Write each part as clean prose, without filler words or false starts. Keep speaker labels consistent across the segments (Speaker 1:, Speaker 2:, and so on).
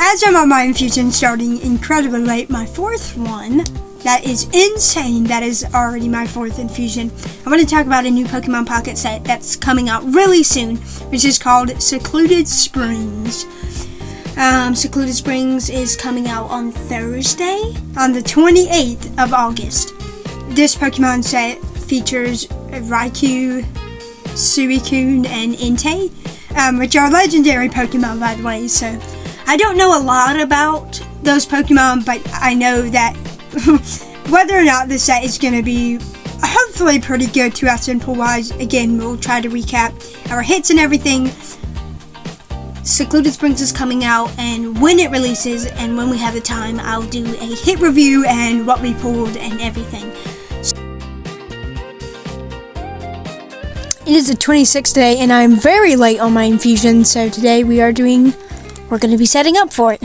Speaker 1: As I'm on my Infusion starting incredibly late, my fourth one, that is insane, that is already my fourth Infusion. I want to talk about a new Pokemon Pocket set that's coming out really soon, which is called Secluded Springs. Secluded Springs is coming out on Thursday, on the 28th of August. This Pokemon set features Raichu, Suicun, and Inte, which are legendary Pokemon, by the way, so I don't know a lot about those Pokemon, but I know that whether or not the set is going to be hopefully pretty good to us info-wise. Again, we'll try to recap our hits and everything. Secluded Springs is coming out, and when it releases and when we have the time, I'll do a hit review and what we pulled and everything. It is the 26th day, and I'm very late on my Infusion, so today we're going to be setting up for it.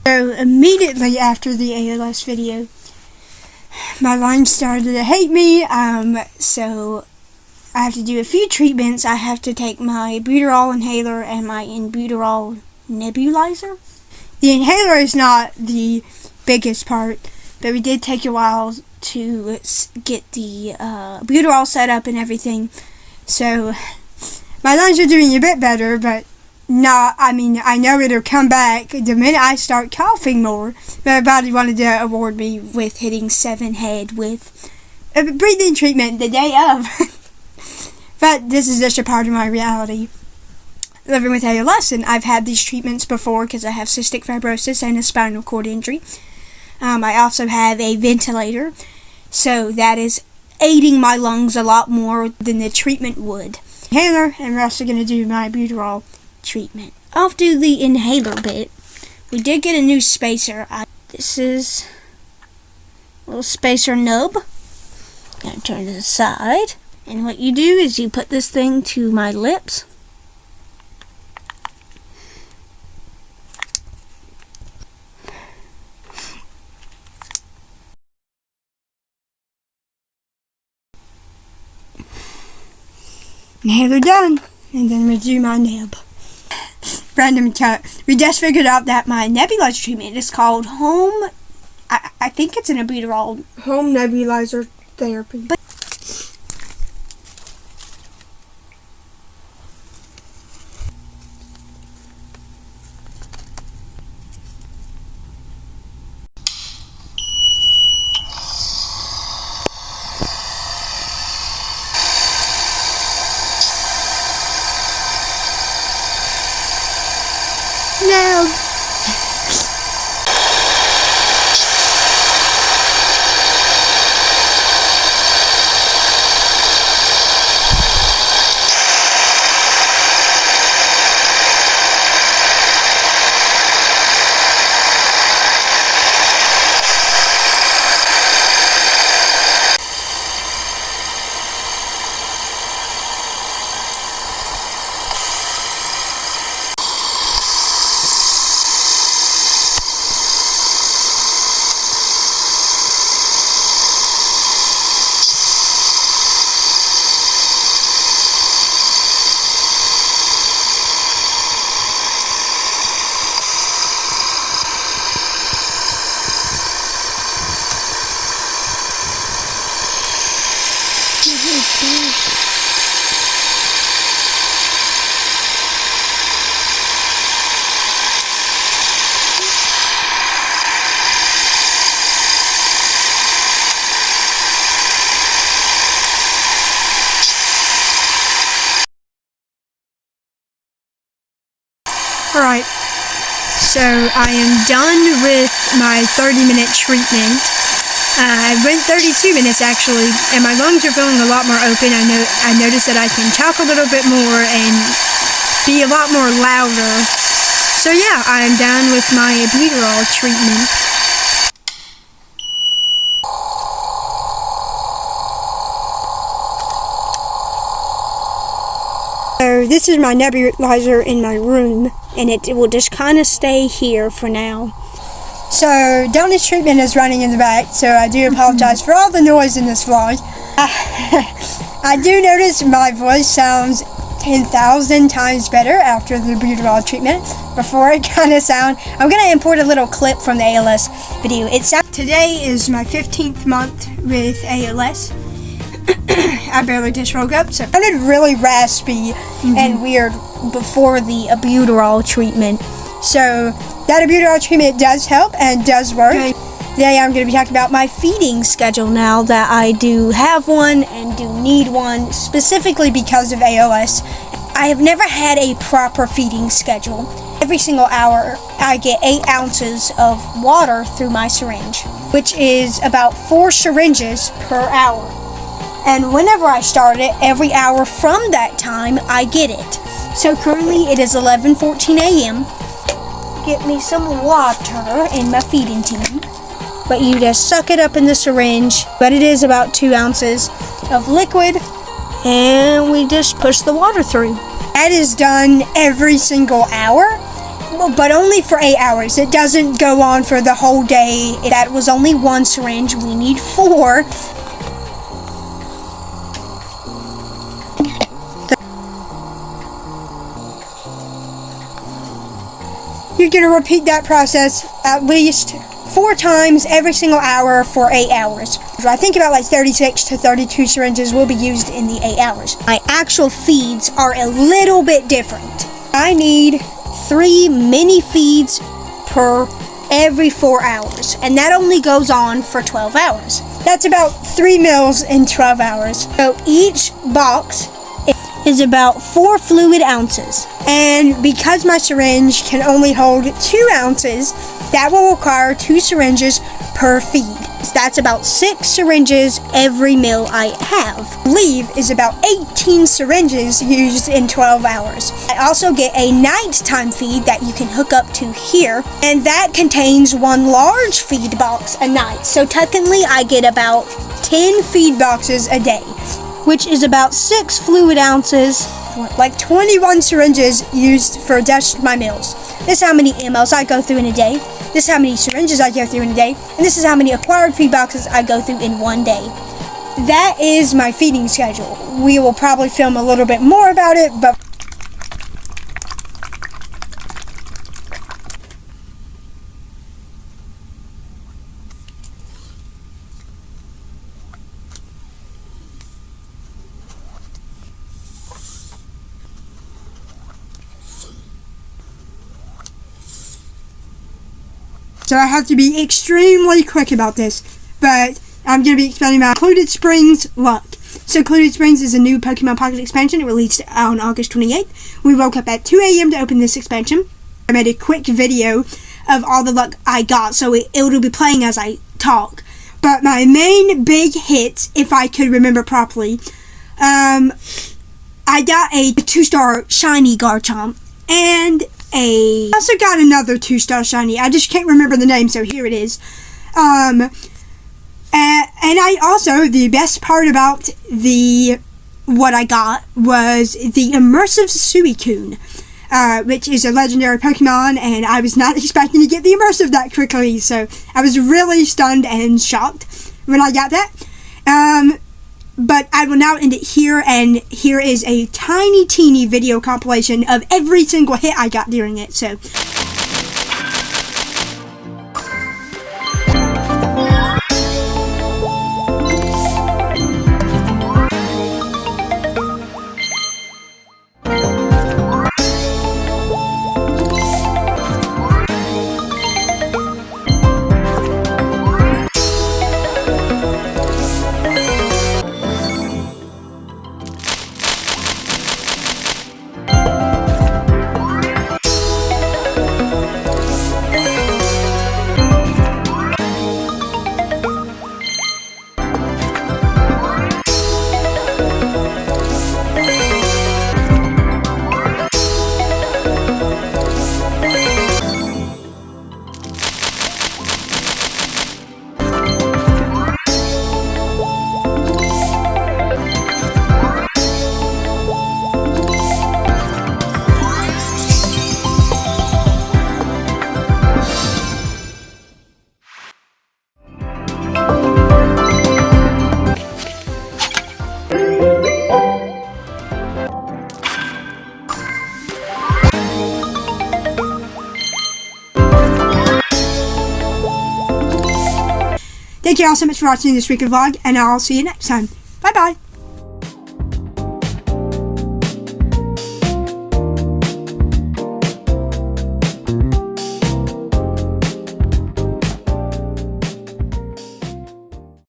Speaker 1: So immediately after the ALS video, my line started to hate me, so I have to do a few treatments. I have to take my buterol inhaler and my buterol nebulizer. The inhaler is not the biggest part, but we did take a while to get the buterol set up and everything. So my lines are doing a bit better, but I know it'll come back the minute I start coughing more. My body wanted to award me with hitting 7 head with a breathing treatment the day of. But this is just a part of my reality. Living with ALS, and I've had these treatments before because I have cystic fibrosis and a spinal cord injury. I also have a ventilator, so that is aiding my lungs a lot more than the treatment would. Inhaler, and we're also going to do my buterol treatment. I'll do the inhaler bit. We did get a new spacer. This is a little spacer nub. Gonna turn to the side, and what you do is you put this thing to my lips. Inhaler done, and then we do my neb. Random cut. We just figured out that my nebulizer treatment is called home. I think it's in a buterol. Home nebulizer therapy. No. Alright, so I am done with my 30-minute treatment. I went 32 minutes actually, and my lungs are feeling a lot more open. I noticed that I can talk a little bit more and be a lot more louder. So yeah, I'm done with my buterol treatment. So this is my nebulizer in my room, and it will just kind of stay here for now. So Donna's treatment is running in the back, so I do apologize for all the noise in this vlog. I do notice my voice sounds 10,000 times better after the buterol treatment. Before it kind of sound, I'm going to import a little clip from the ALS video. Today is my 15th month with ALS. I barely just woke up, so it sounded really raspy and weird before the buterol treatment. So that buterol treatment does help and does work. Okay. Today I'm going to be talking about my feeding schedule now that I do have one and do need one, specifically because of ALS. I have never had a proper feeding schedule. Every single hour I get 8 ounces of water through my syringe, which is about 4 syringes per hour. And whenever I start it, every hour from that time, I get it. So currently it is 11:14 a.m. Get me some water in my feeding tube. But you just suck it up in the syringe. But it is about 2 ounces of liquid. And we just push the water through. That is done every single hour. But only for 8 hours. It doesn't go on for the whole day. That was only 1 syringe. We need 4. You're going to repeat that process at least 4 times every single hour for 8 hours. So I think about like 36 to 32 syringes will be used in the 8 hours. My actual feeds are a little bit different. I need 3 mini feeds per every 4 hours, and that only goes on for 12 hours. That's about 3 meals in 12 hours. So each box is about 4 fluid ounces, and because my syringe can only hold 2 ounces, that will require 2 syringes per feed. So that's about 6 syringes every meal I have. I believe is about 18 syringes used in 12 hours. I also get a nighttime feed that you can hook up to here, and that contains 1 large feed box a night. So technically I get about 10 feed boxes a day, which is about 6 fluid ounces, like 21 syringes used for just my meals. This is how many mLs I go through in a day. This is how many syringes I go through in a day. And this is how many acquired feed boxes I go through in 1 day. That is my feeding schedule. We will probably film a little bit more about it, but so I have to be extremely quick about this, but I'm going to be explaining about Secluded Springs luck. Secluded Springs is a new Pokemon Pocket expansion. It released on August 28th. We woke up at 2 a.m. to open this expansion. I made a quick video of all the luck I got, so it'll be playing as I talk. But my main big hits, if I could remember properly, I got a 2-star shiny Garchomp, and I also got another 2-star shiny. I just can't remember the name, so here it is. And I also, the best part about what I got was the immersive Suicun, which is a legendary Pokemon, and I was not expecting to get the immersive that quickly, so I was really stunned and shocked when I got that. But I will now end it here, and here is a tiny teeny video compilation of every single hit I got during it, so. Thank you all so much for watching this week's vlog, and I'll see you next time. Bye bye.